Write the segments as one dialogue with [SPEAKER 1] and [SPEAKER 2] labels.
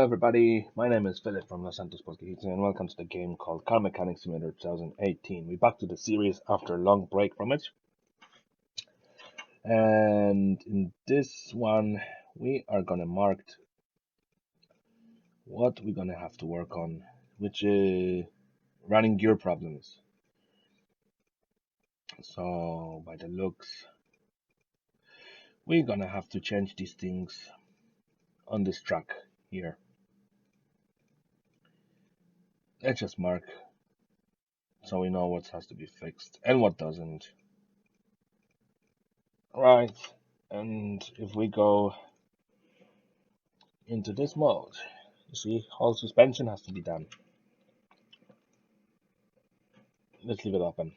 [SPEAKER 1] everybody, my name is Philip from Los Santos Portuguese and welcome to the game called Car Mechanic Simulator 2018. We're back to the series after a long break from it. And in this one, we are gonna mark what we're gonna have to work on, which is running gear problems. So, by the looks, we're gonna have to change these things on this track here. Let's just mark so we know what has to be fixed and what doesn't. Right, and if we go into this mode, you see, whole suspension has to be done. Let's leave it open.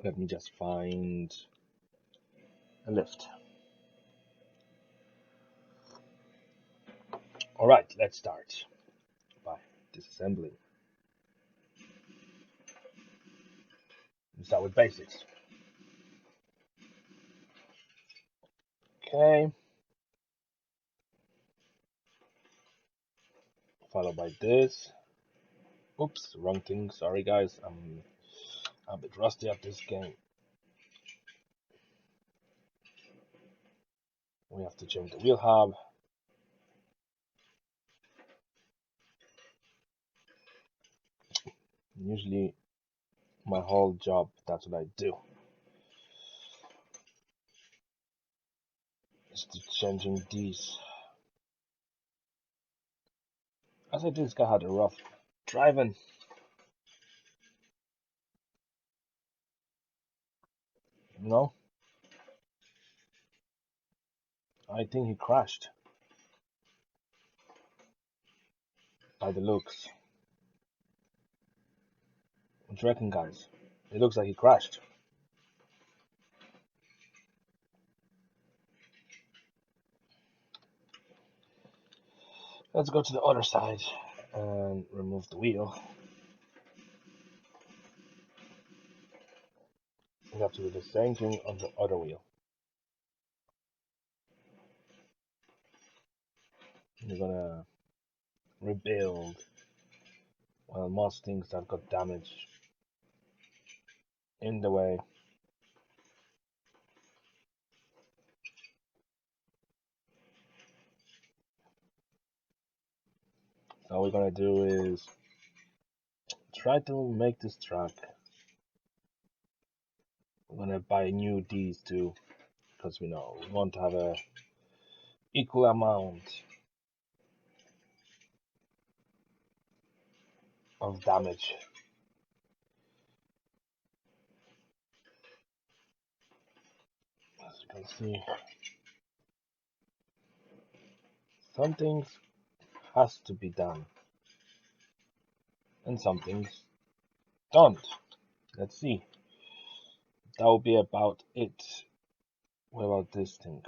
[SPEAKER 1] Let me just find a lift. Alright, let's start by disassembling. We start with basics. Okay. Followed by this. Oops, wrong thing. Sorry guys, I'm a bit rusty at this game. We have to change the wheel hub. Usually my whole job, that's what I do. Just changing these. I said this guy had a rough driving. You know? I think he crashed. By the looks. What do you reckon, guys? It looks like he crashed. Let's go to the other side and remove the wheel. We have to do the same thing on the other wheel. We're gonna rebuild, well, most things that got damaged in the way. So all we're gonna do is try to make this track. We're gonna buy new Ds too, because we know we want to have a equal amount of damage. As you can see, some things has to be done, and some things don't. Let's see. That will be about it. What about this thing?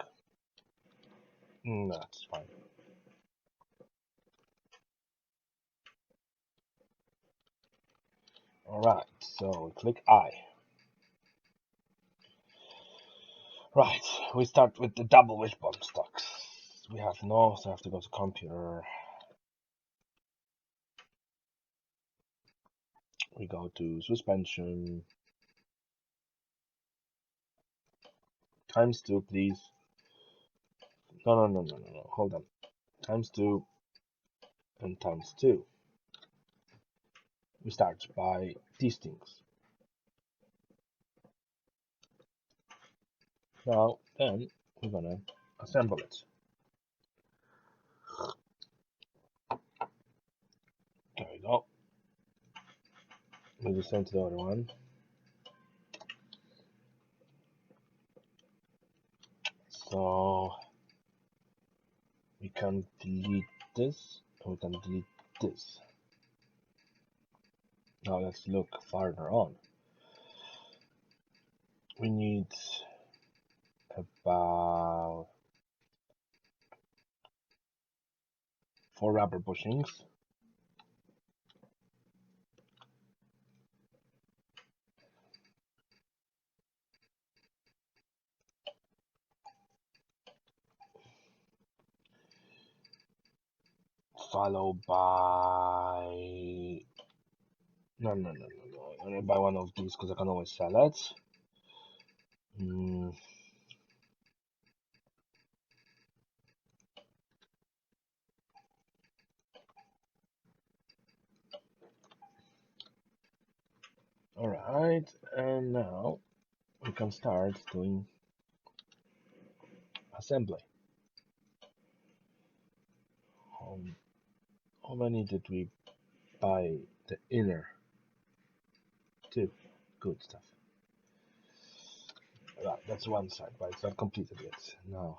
[SPEAKER 1] That's fine. Alright, so click I. Right, we start with the double wishbone stocks. We have no, so I have to go to computer. We go to suspension. Times 2, please. No, hold on. Times 2 and times 2. We start by these things. Now, then, we're gonna assemble it. There we go. We just send to the other one. So we can delete this, and we can delete this. Now let's look farther on. We need about 4 rubber bushings. followed by no. I'm gonna buy one of these because I can always sell it. Mm. All right, and now we can start doing assembly. How many did we buy? The inner two. Good stuff. Right, that's one side, but it's not completed yet. Now,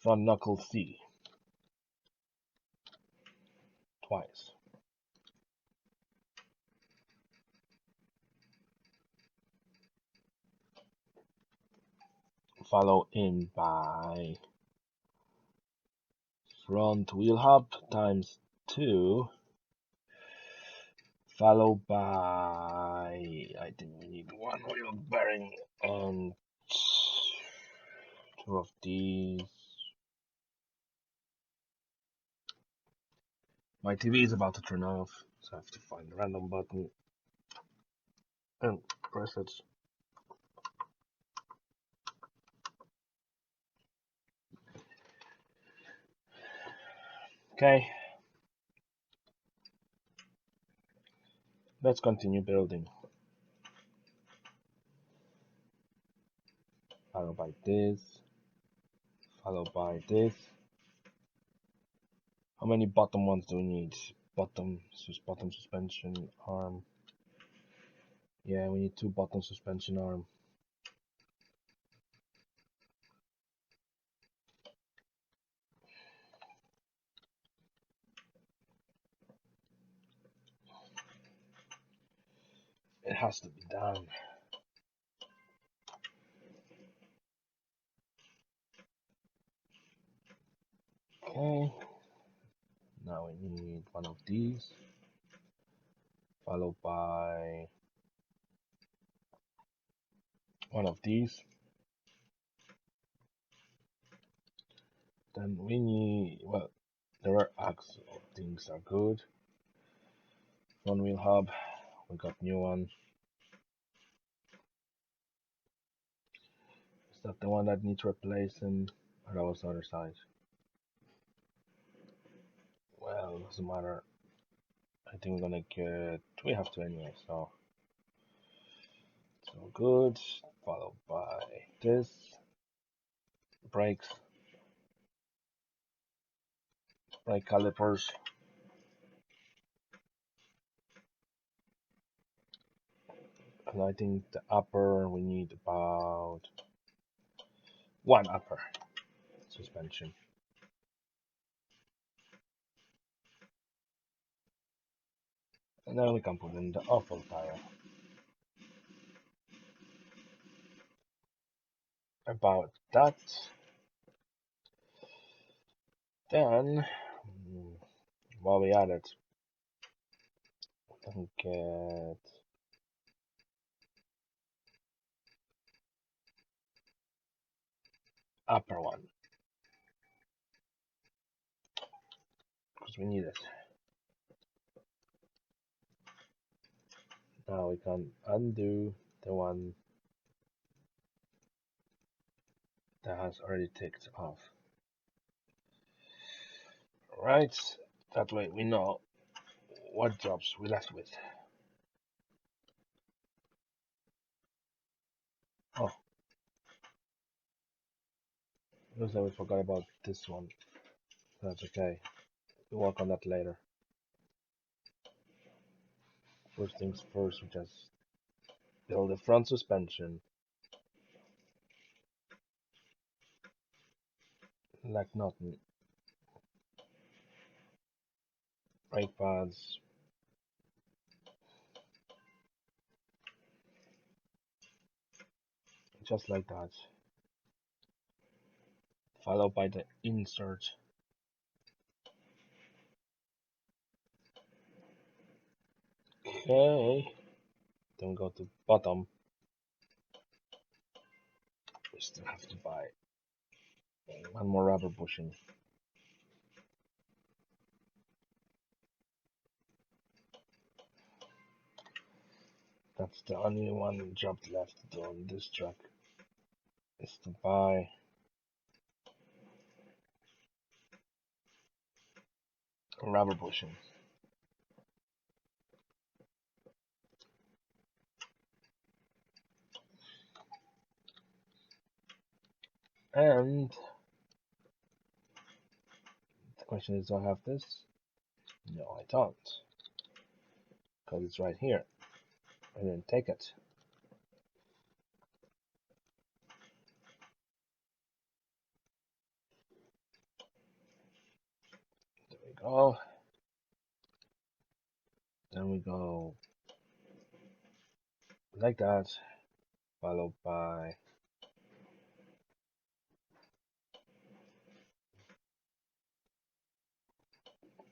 [SPEAKER 1] front knuckle C twice. Follow in by front wheel hub times 2, followed by, I think we need one wheel bearing and 2 of these. My TV is about to turn off, so I have to find a random button and press it. Okay, let's continue building. Followed by this, followed by this. How many bottom ones do we need? Bottom suspension arm. Yeah, we need 2 bottom suspension arm. It has to be done. Okay. Now we need one of these, followed by one of these. Then we need, well, the rear axle things are good. Front wheel hub, we got new one. Is that the one that needs replacing? Or that was the other side? Well, doesn't matter. I think we're gonna get, we have to anyway, so good. Followed by this, brakes, brake calipers. And I think the upper, we need about 1 upper suspension. And then we can put in the off-road tire. About that. Then, while we at it, we can get upper one, because we need it. Now we can undo the one that has already ticked off. Right, that way we know what jobs we left with. Oh, looks like we forgot about this one. That's okay. We'll work on that later. First things first, we just build the front suspension. Like nothing. Brake pads. Just like that. Followed by the insert. Okay. Then we go to bottom. We still have to buy one more rubber bushing. That's the only one job left to do on this truck, is to buy a rubber bushing. And the question is, do I have this? No, I don't, because it's right here. I didn't take it. There we go. Then we go like that, followed by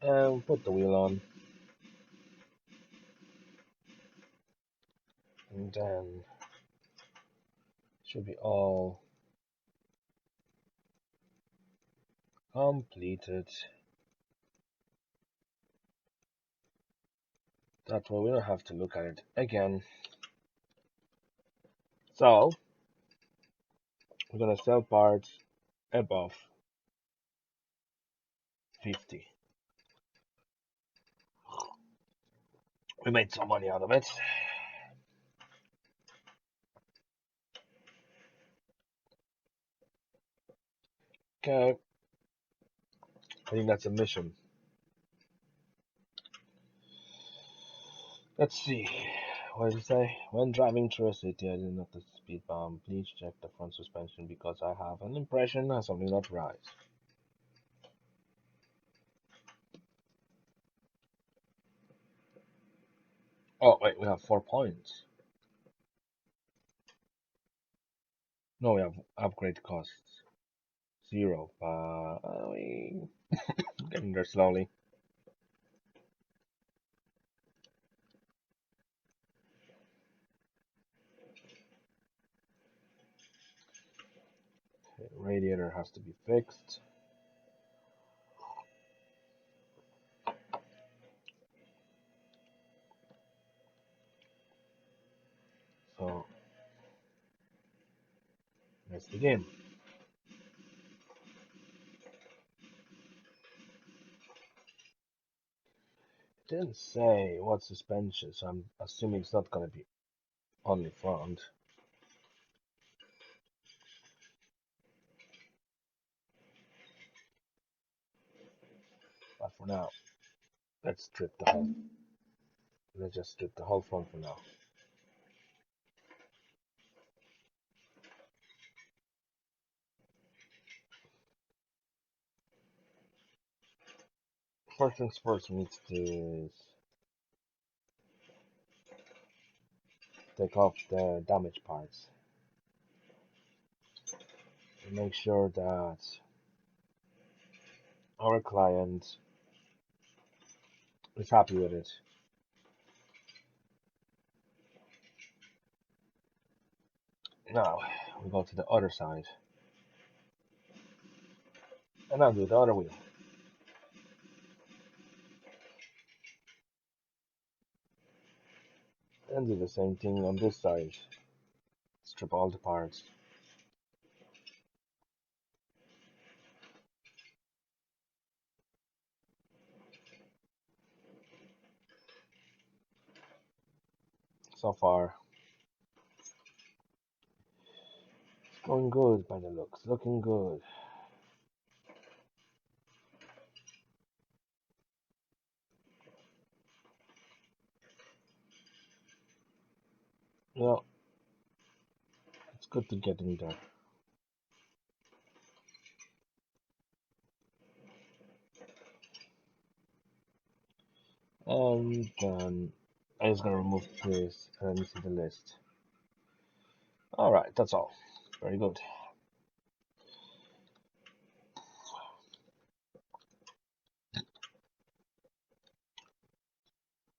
[SPEAKER 1] and put the wheel on, and then should be all completed. That way we don't have to look at it again. So we're gonna sell parts above 50. We made some money out of it. Okay, I think that's a mission. Let's see. What did it say? When driving through a city, I didn't notice the speed bump. Please check the front suspension because I have an impression of something not right. Oh, wait, we have 4 points. No, we have upgrade costs. 0, but we getting there slowly. Okay, radiator has to be fixed. So let's begin. It didn't say what suspension, so I'm assuming it's not gonna be only front. But for now, let's strip the whole. Let's just strip the whole front for now. First things first, we need to take off the damaged parts and make sure that our client is happy with it. Now we go to the other side and I'll do the other wheel. And do the same thing on this side. Strip all the parts. So far, it's going good by the looks. Looking good. Yeah, it's good to get in there. And then I'm just gonna remove this and let me see the list. Alright, that's all. Very good.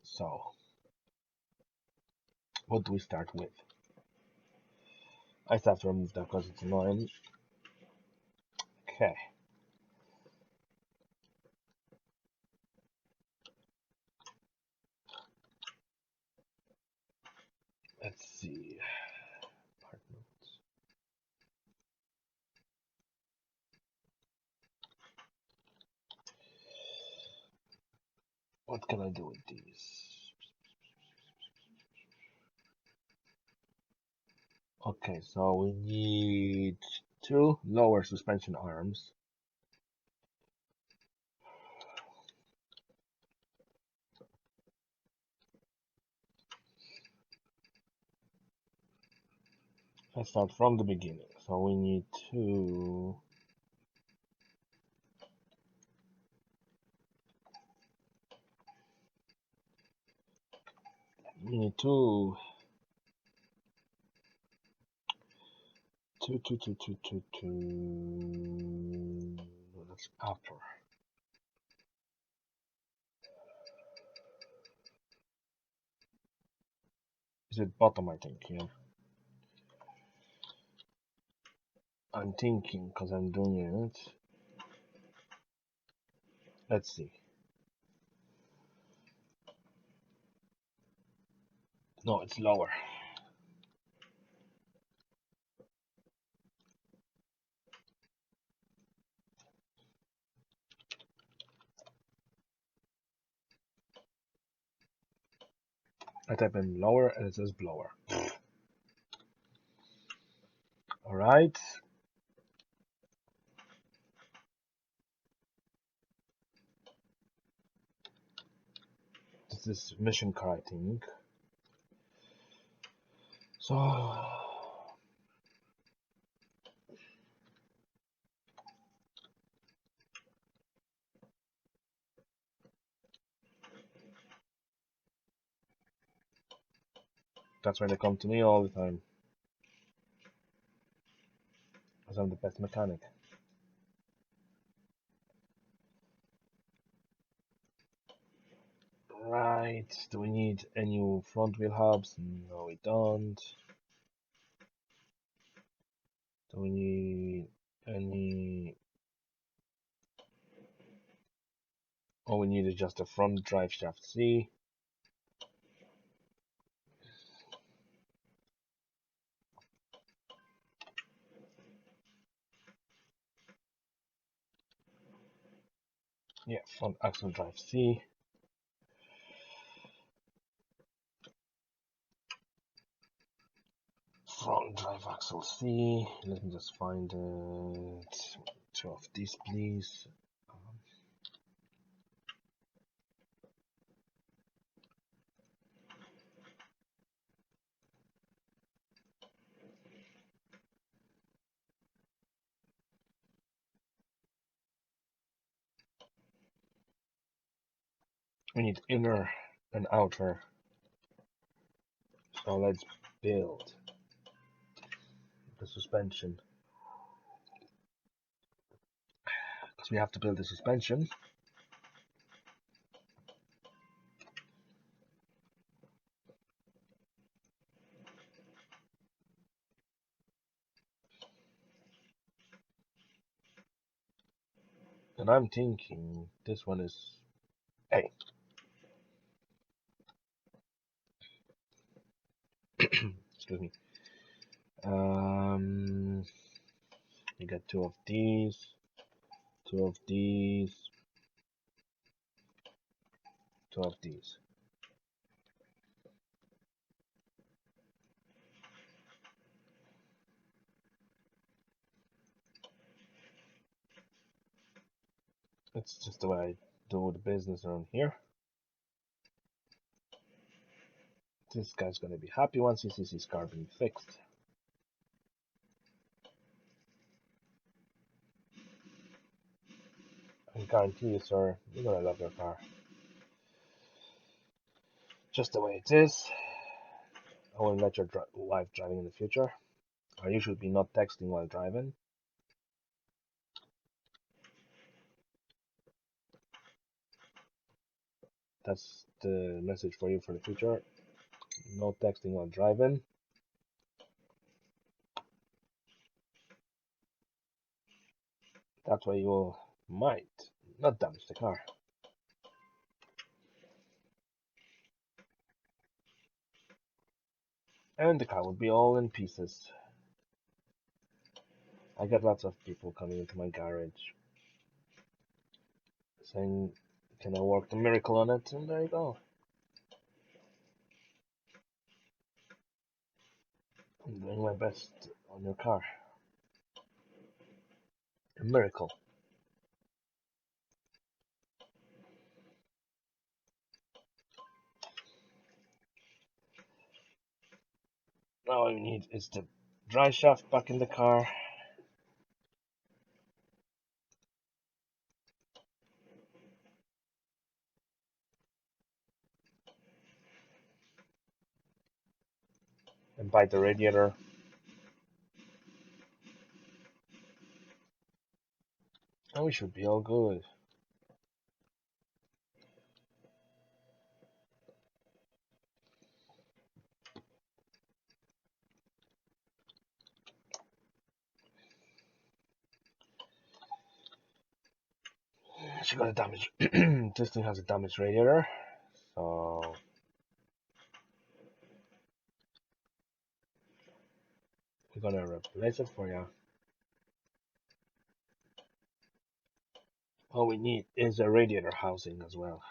[SPEAKER 1] So, what do we start with? I still have to remove that because it's annoying. Okay. Let's see. Apartments. What can I do with these? Okay, so we need two lower suspension arms. Let's start from the beginning. So we need two. We need two. No, that's after. Is it bottom? I think. Yeah. I'm thinking because I'm doing it. Let's see. No, it's lower. I type in lower and it says blower. Alright. This is mission car, I think. So that's why they come to me all the time. Because I'm the best mechanic. Right. Do we need any front wheel hubs? No, we don't. Do we need any? All we need is just a front drive shaft C. Yeah, front axle drive C. Front drive axle C. Let me just find it. Two of these, please. We need inner and outer. So let's build the suspension. Because we have to build the suspension. And I'm thinking this one is A. Excuse me. You got two of these, two of these, two of these. It's just the way I do the business around here. This guy's gonna be happy once he sees his car being fixed. I guarantee you, sir, you're gonna love your car. Just the way it is. I won't let your wife driving in the future. Or you should be not texting while driving. That's the message for you for the future. No texting while driving. That way you will might not damage the car. and the car would be all in pieces. I get lots of people coming into my garage saying, "Can I work the miracle on it?" And there you go. I'm doing my best on your car. A miracle. Now all we need is the dry shaft back in the car. And bite the radiator. And we should be all good. She got a damage. This thing has a damaged radiator. So we're gonna replace it for you. All we need is a radiator housing as well.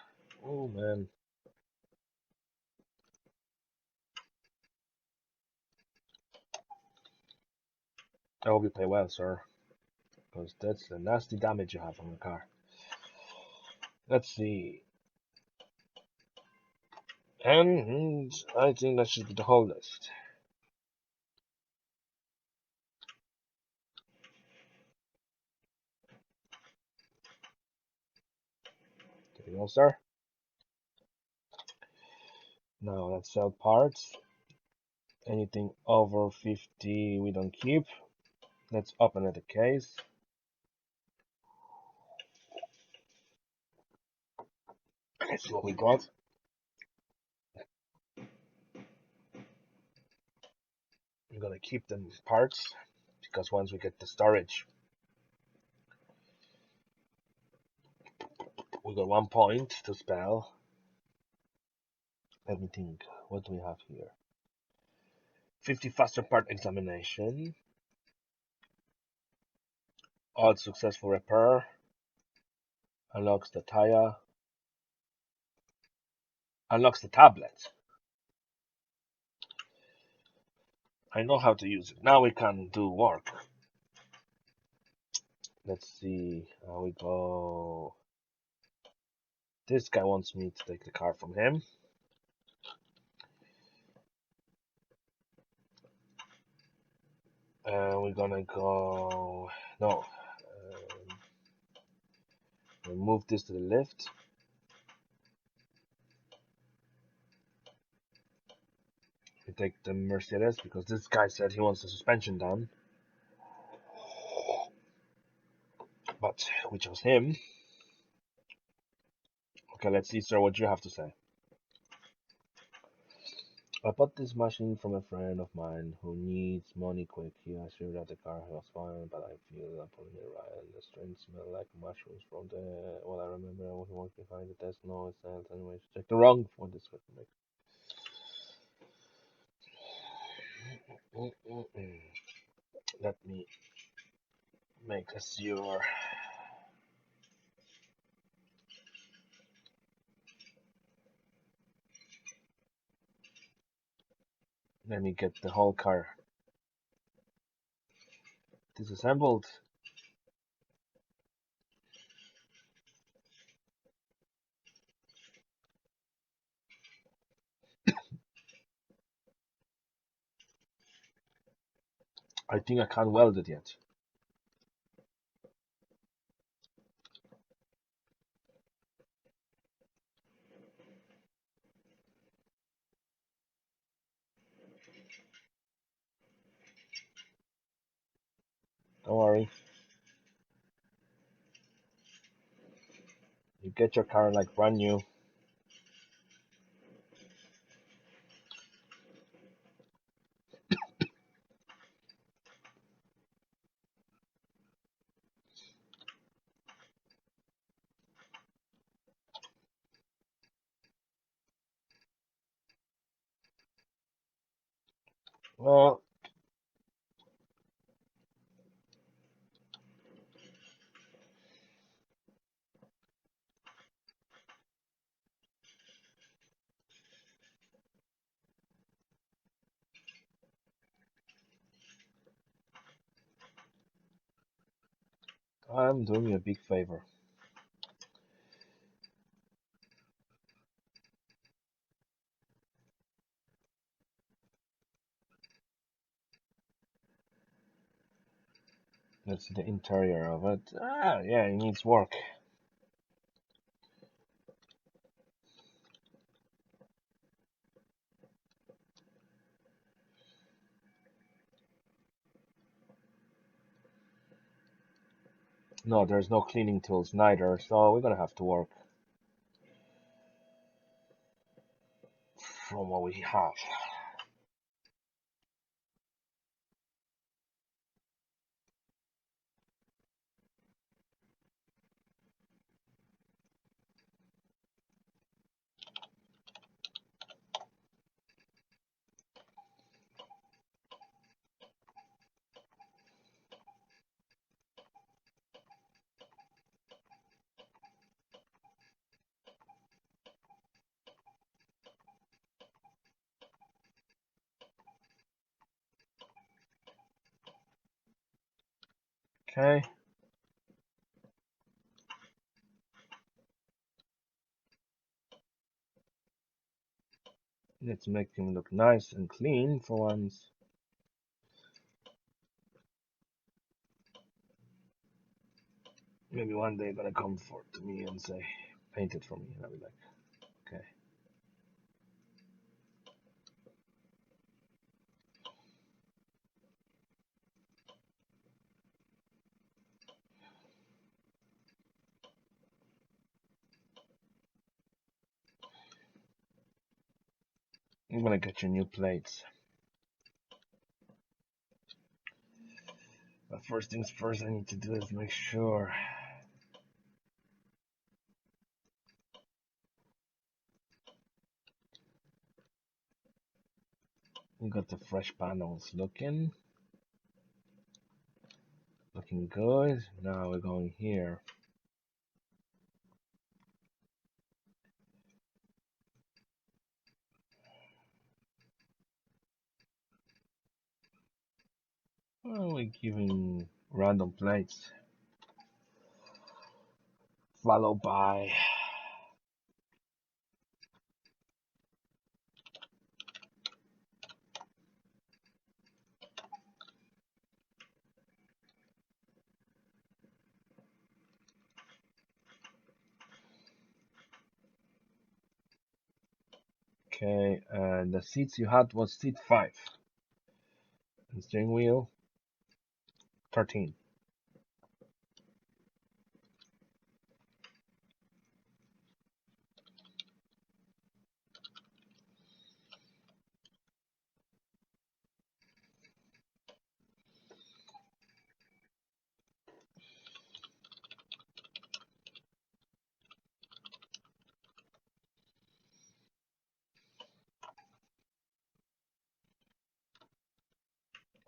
[SPEAKER 1] Oh man. I hope you pay well, sir. Because that's the nasty damage you have on the car. Let's see. And I think that should be the whole list. There you go, sir. Now let's sell parts. Anything over 50 we don't keep. Let's open the case. Let's see what we got. We're gonna keep them parts because once we get the storage, we got 1 point to spell. Let me think. What do we have here? 50 faster part examination. Odd successful repair. Unlocks the tire. Unlocks the tablet. I know how to use it. Now we can do work. Let's see how we go. This guy wants me to take the car from him. We're gonna go. No. We'll move this to the left. We take the Mercedes because this guy said he wants the suspension done. But we chose him. Okay, let's see, sir, what you have to say. I bought this machine from a friend of mine who needs money quick. He assured that the car was fine, but I feel that putting it right and the strange smell like mushrooms from the. Well, I remember I was working behind the desk. No, it's not. Anyways, check the wrong for this would make. Let me make a sure. Let me get the whole car disassembled. I think I can't weld it yet. Don't worry. You get your car like brand new. Well, I'm doing you a big favor. Let's see the interior of it. Ah, yeah, it needs work. No, there's no cleaning tools neither, so we're gonna have to work from what we have. Okay, let's make him look nice and clean for once. Maybe one day gonna come forward to me and say, paint it for me, and I'll be like, okay. I'm gonna get you new plates. But first things first, I need to do is make sure we got the fresh panels looking good. Now we're going here. Well, we're giving random plates, followed by okay, and the seats you had was seat 5, and steering wheel 13.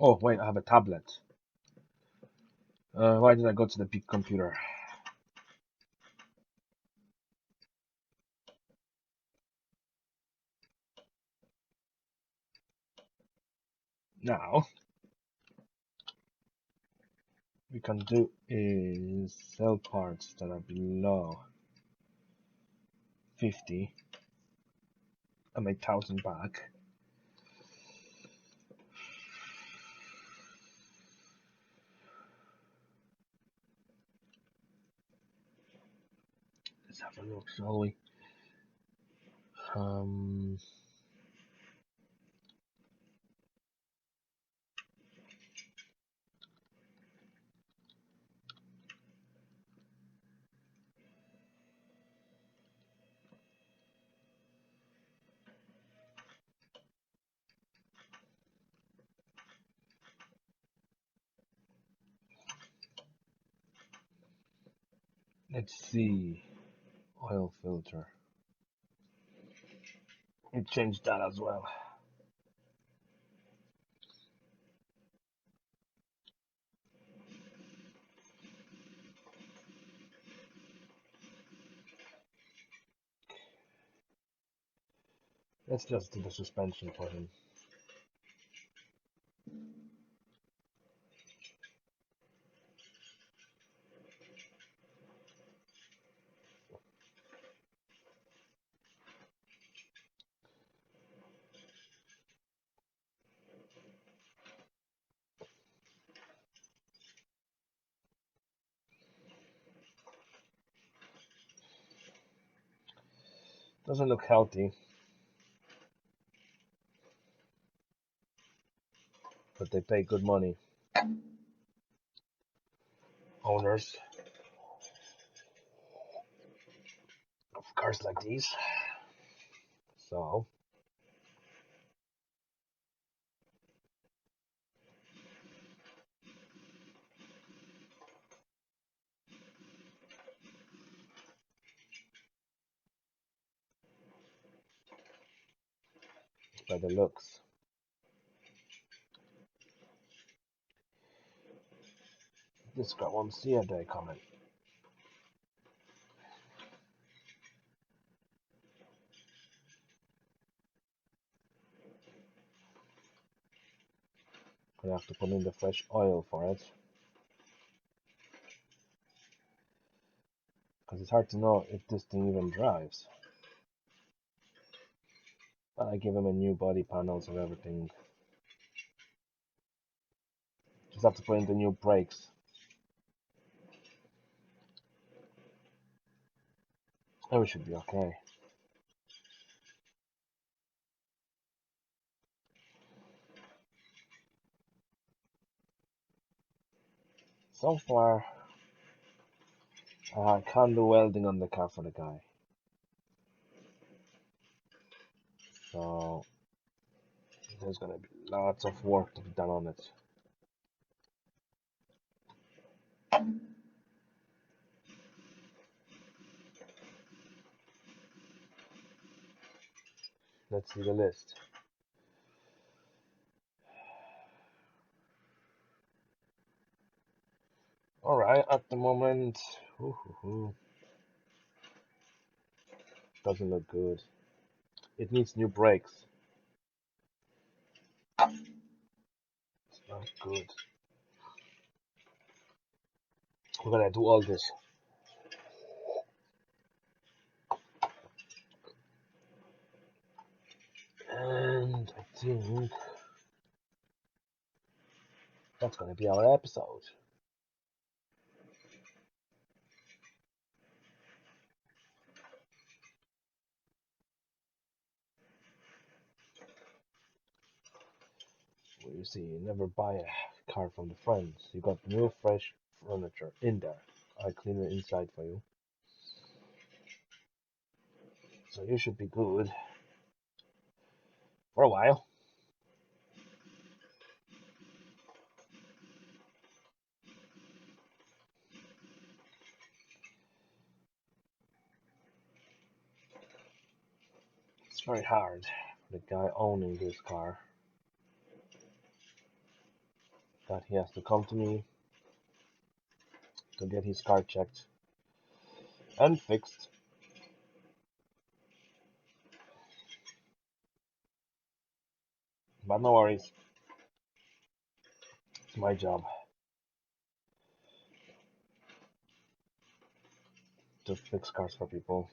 [SPEAKER 1] Oh wait, I have a tablet. Why did I go to the big computer? Now, we can do is sell parts that are below 50. I made 1,000 back. Let's have a look, shall we? Um, let's see. Oil filter. We changed that as well. Let's just do the suspension for him. Doesn't look healthy, but they pay good money. Owners of cars like these. So, by the looks, this guy won't see a day coming. Gonna have to put in the fresh oil for it. Because it's hard to know if this thing even drives. But I give him a new body panels and everything. Just have to put in the new brakes. And we should be okay. So far, I can't do welding on the car for the guy. So there's gonna be lots of work to be done on it. Let's see the list. Alright, at the moment, doesn't look good. It needs new brakes. It's not good. We're gonna do all this. And I think that's gonna be our episode. Well, you see, you never buy a car from the friends. You got new fresh furniture in there. I clean it inside for you. So you should be good for a while. It's very hard for the guy owning this car that he has to come to me to get his car checked and fixed. But no worries, it's my job to fix cars for people.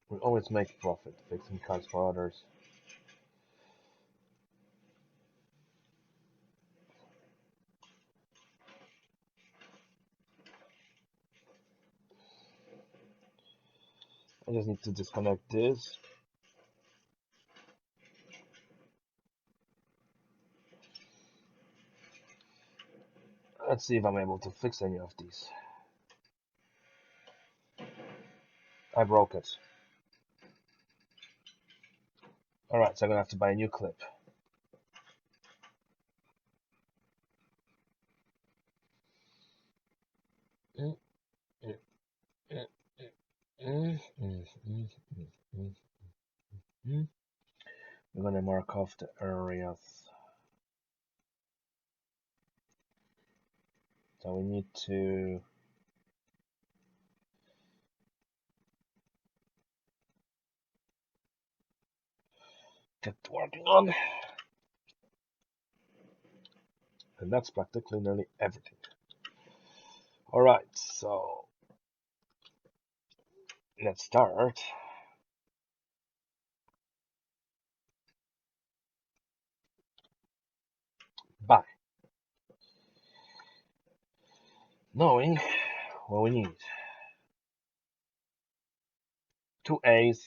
[SPEAKER 1] We always make profit fixing cars for others. I just need to disconnect this. Let's see if I'm able to fix any of these. I broke it. Alright, so I'm gonna have to buy a new clip. We're gonna mark off the areas. So we need to get working on. And that's practically nearly everything. Alright, so let's start. By knowing what we need. Two A's,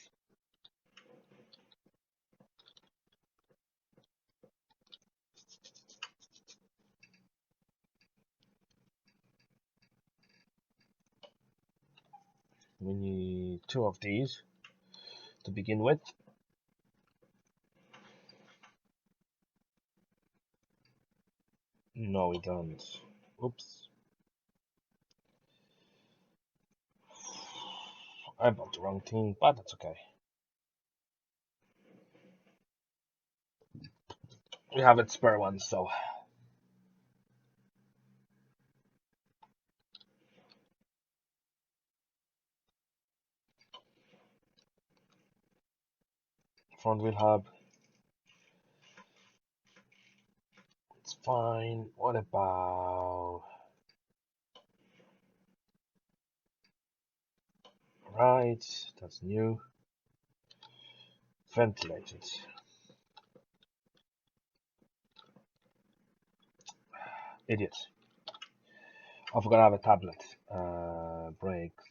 [SPEAKER 1] we need two of these to begin with. No, we don't. Oops. I bought the wrong team, but that's okay. We have it spare one, so front wheel hub. It's fine. What about right? That's new. Ventilated. Idiot. I forgot I have a tablet. Brakes.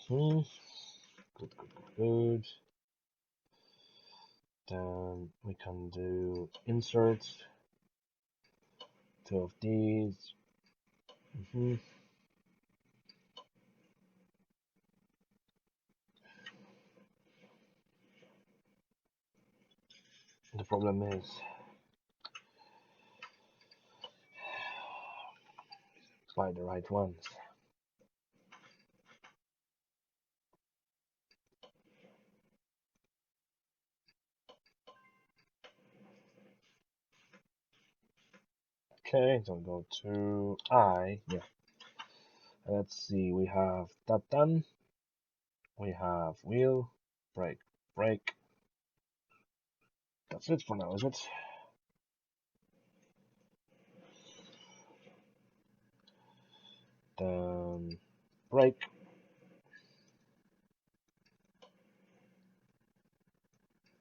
[SPEAKER 1] Good, good, good, good. Then we can do inserts. Two of these. The problem is buy the right ones. Okay, so go to I. Yeah. Let's see. We have that done. We have wheel, brake, brake. That's it for now, is it? Then brake.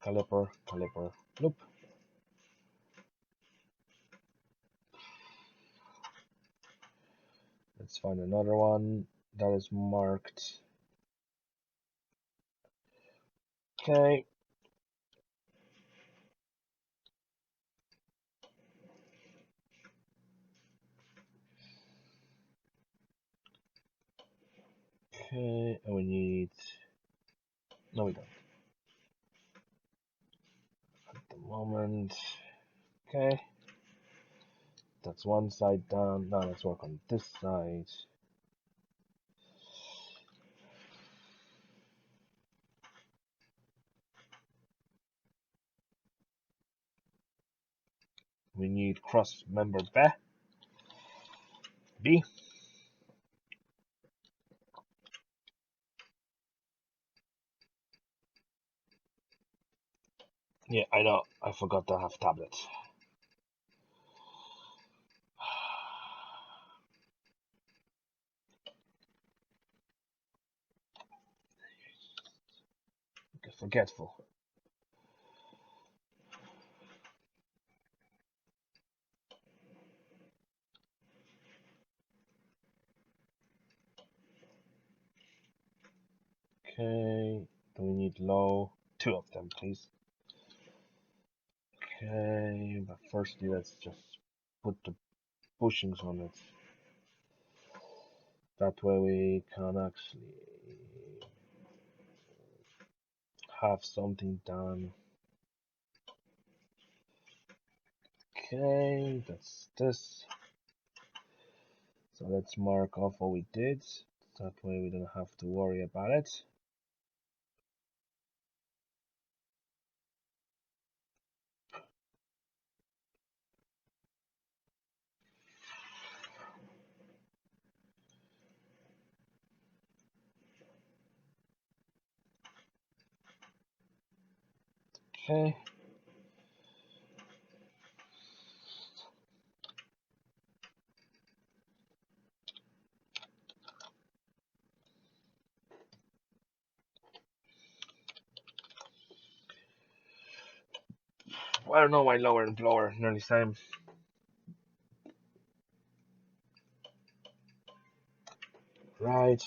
[SPEAKER 1] Caliper, caliper, loop. Let's find another one that is marked. Okay. Okay, and we need. No, we don't. At the moment. Okay. That's one side down. Now let's work on this side. We need cross member B. Yeah, I know. I forgot to have tablets. Forgetful. Okay. Do we need low? Two of them, please. Okay, but firstly, let's just put the bushings on it. That way we can actually have something done. Okay, that's this. So let's mark off what we did. That way we don't have to worry about it. Okay. I don't know why lower and lower nearly same. Right.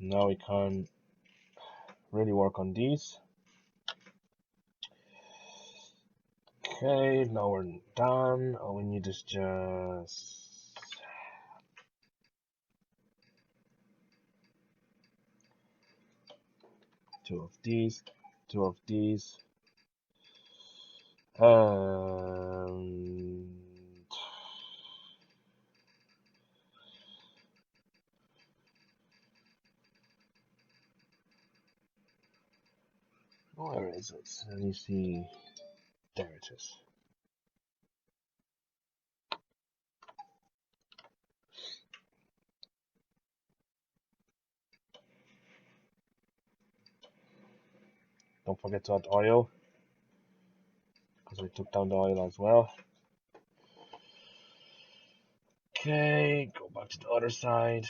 [SPEAKER 1] Now we can really work on these. Okay, now we're done. All we need is just two of these, two of these, and where is it? Let me see. There it is. Don't forget to add oil, because we took down the oil as well. Okay, go back to the other side.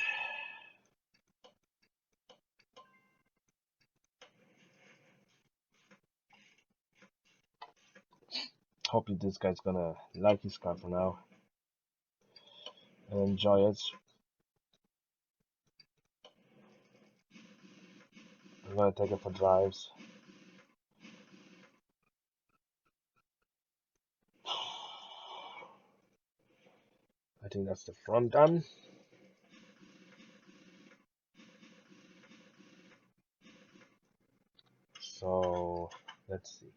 [SPEAKER 1] Hopefully this guy's gonna like his car for now and enjoy it. I'm gonna take it for drives. I think that's the front done. So let's see.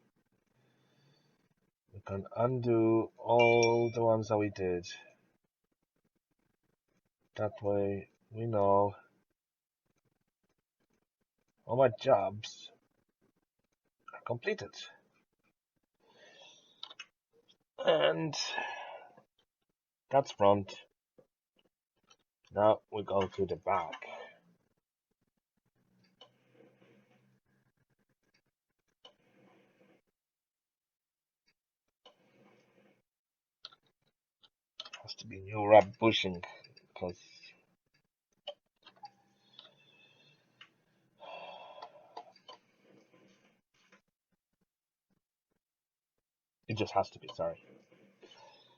[SPEAKER 1] We can undo all the ones that we did. That way we know all my jobs are completed. And that's front. Now we go to the back. Has to be new wrap bushing because it just has to be, sorry.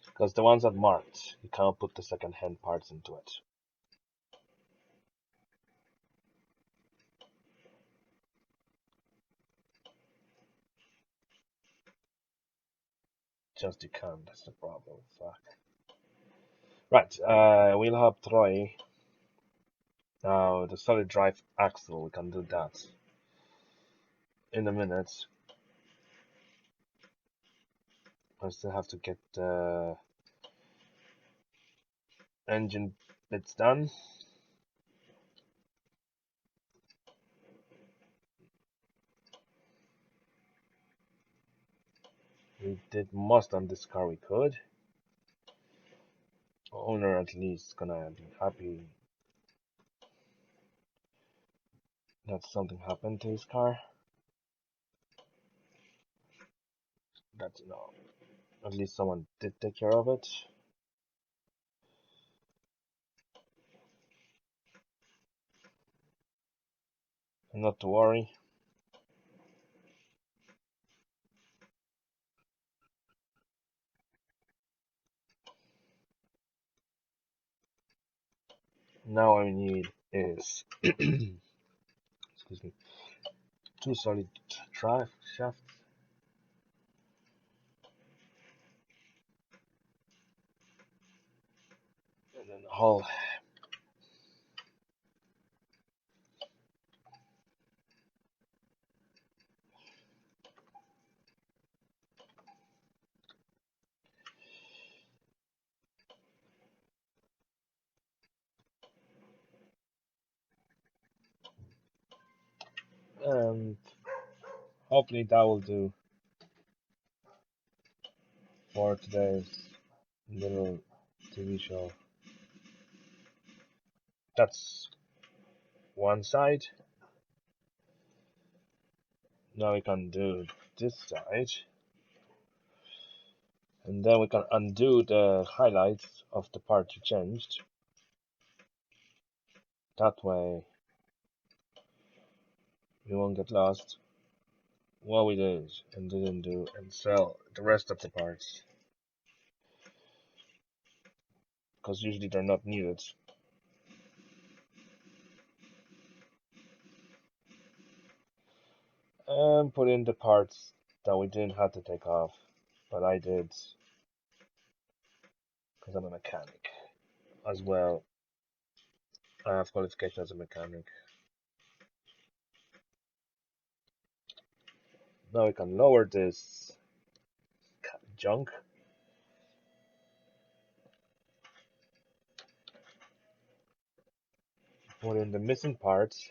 [SPEAKER 1] Because the ones that marked, you can't put the second hand parts into it. Just you can't, that's the problem. Fuck. Right, we'll have Troy. Now the solid drive axle, we can do that in a minute. I still have to get the engine bits done. We did most on this car we could. Owner at least gonna be happy that something happened to his car. That, you know, at least someone did take care of it. Not to worry. Now all I need is excuse me, two solid drive shafts. And then the hull. And hopefully that will do for today's little TV show. That's one side. Now we can do this side, and then we can undo the highlights of the part you changed. That way we won't get lost what we did and didn't do and sell the rest of the parts, because usually they're not needed. And put in the parts that we didn't have to take off, but I did because I'm a mechanic as well. I have qualification as a mechanic. Now we can lower this junk, put in the missing parts.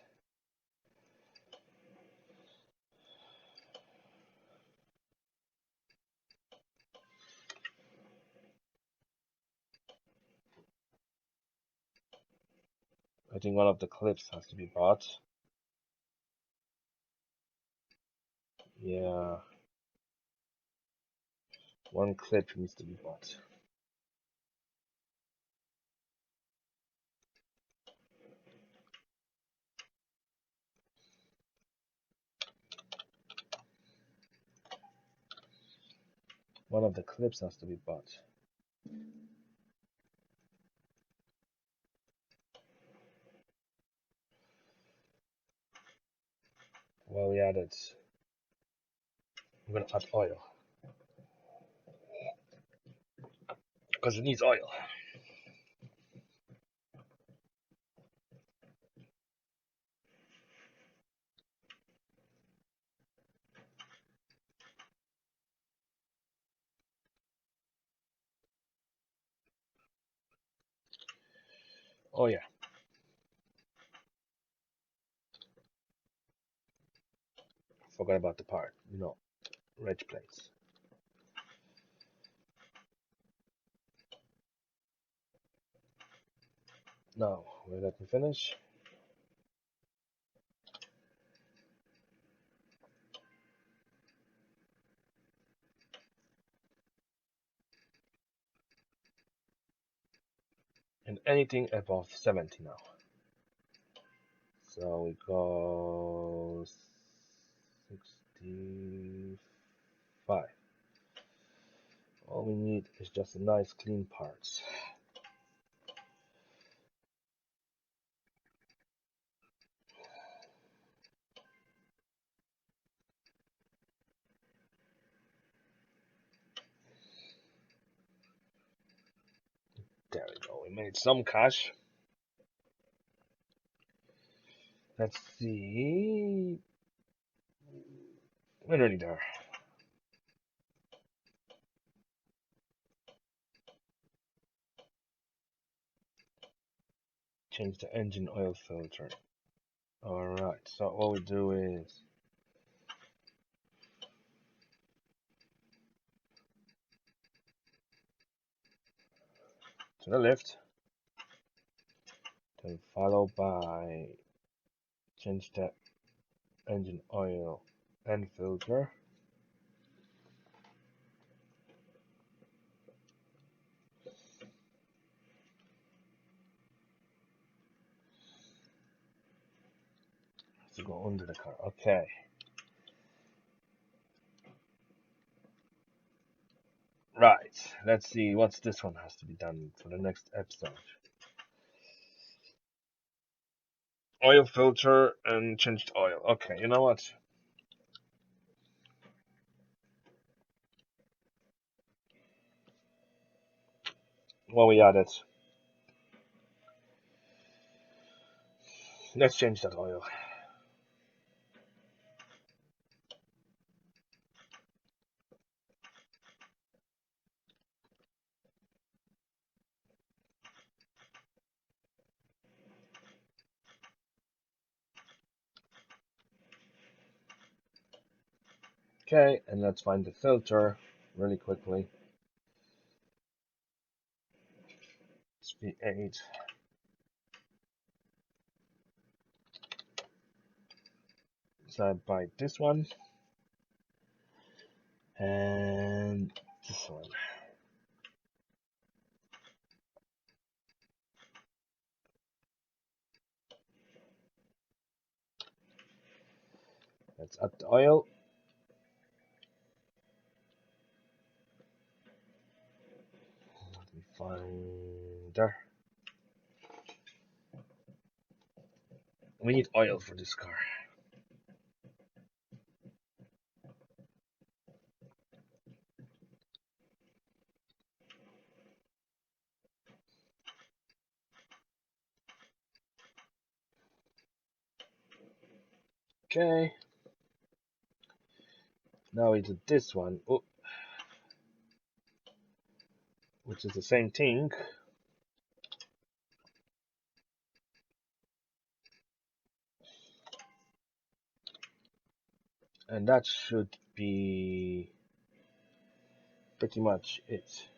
[SPEAKER 1] I think one of the clips has to be bought. Yeah, one clip needs to be bought. One of the clips has to be bought. While we add it, I'm gonna add oil because it needs oil. Oh yeah, forgot about the part. Reg plates. Now we let me finish. And anything above 70 now. So we go 65. All we need is just a nice clean parts. There we go. We made some cash. Let's see. We're nearly there. Change the engine oil filter. Alright, so all we do is to the left, then followed by change the engine oil and filter. To go under the car. Okay. Right. Let's see what's this one has to be done for the next episode. Oil filter and changed oil. Okay, you know what? Well, we added. Let's change that oil. Okay, and let's find the filter really quickly. V8. So I buy this one and this one. Let's add the oil. Let me find there. We need oil for this car. Okay. Now we do this one, which is the same thing. And that should be pretty much it.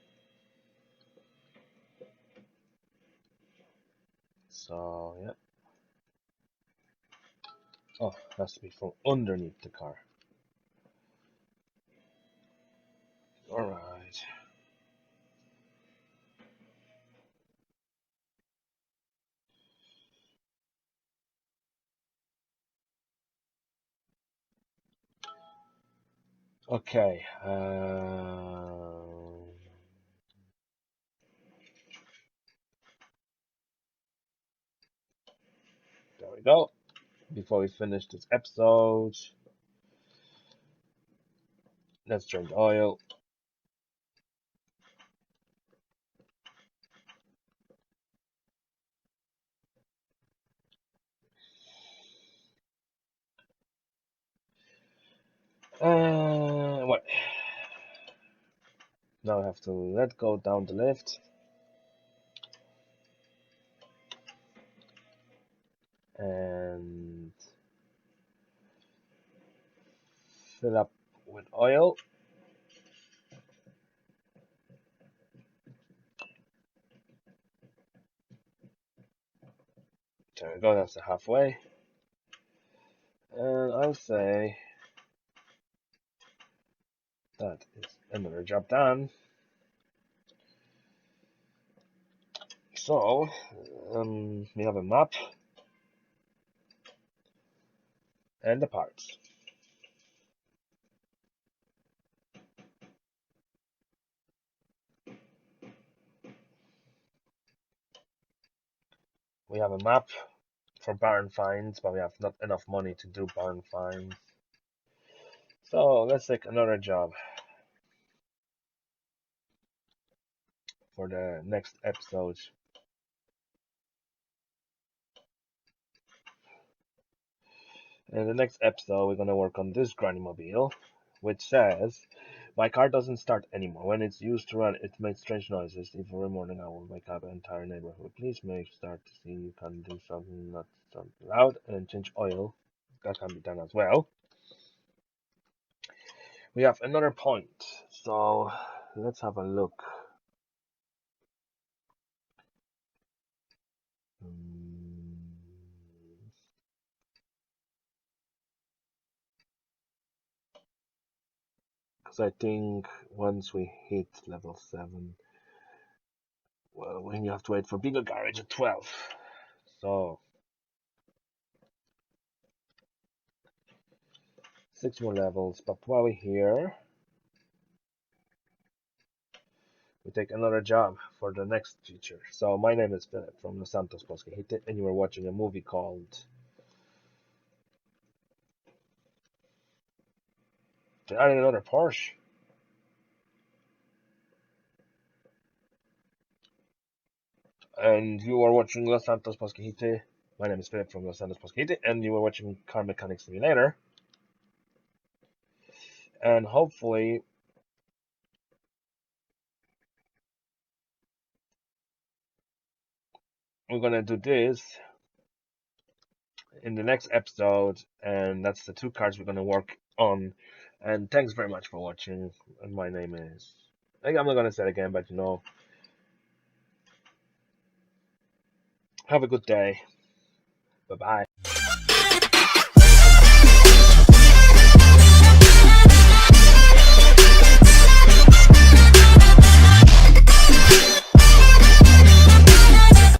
[SPEAKER 1] So, yeah. Oh, has to be from underneath the car. Alright. Okay. There we go. Before we finish this episode, let's drink oil. What? Now I have to let go down the lift. And fill up with oil. There we go, that's the halfway. And I'll say that is another job done. So, we have a map and the parts. We have a map for barn finds, but we have not enough money to do barn finds. So let's take another job for the next episode. In the next episode, we're gonna work on this Granny Mobile, which says, my car doesn't start anymore. When it's used to run, it makes strange noises. If every morning I will wake up the entire neighborhood. Please make start to see you can do something not something loud and change oil. That can be done as well. We have another point. So let's have a look. Because I think once we hit level 7, well, we have to wait for bigger garage at 12. So 6 more levels. But while we're here, we take another job for the next feature. So my name is Philip from Los Santos Bosque Hite, and you are watching a movie called adding another Porsche. And you are watching Los Santos Bosque Hite. My name is Philip from Los Santos Bosque Hite, and you are watching Car Mechanic Simulator. And hopefully we're gonna do this in the next episode, and that's the 2 cards we're gonna work on. And thanks very much for watching. And my name is, I'm not gonna say it again, but Have a good day. Bye bye.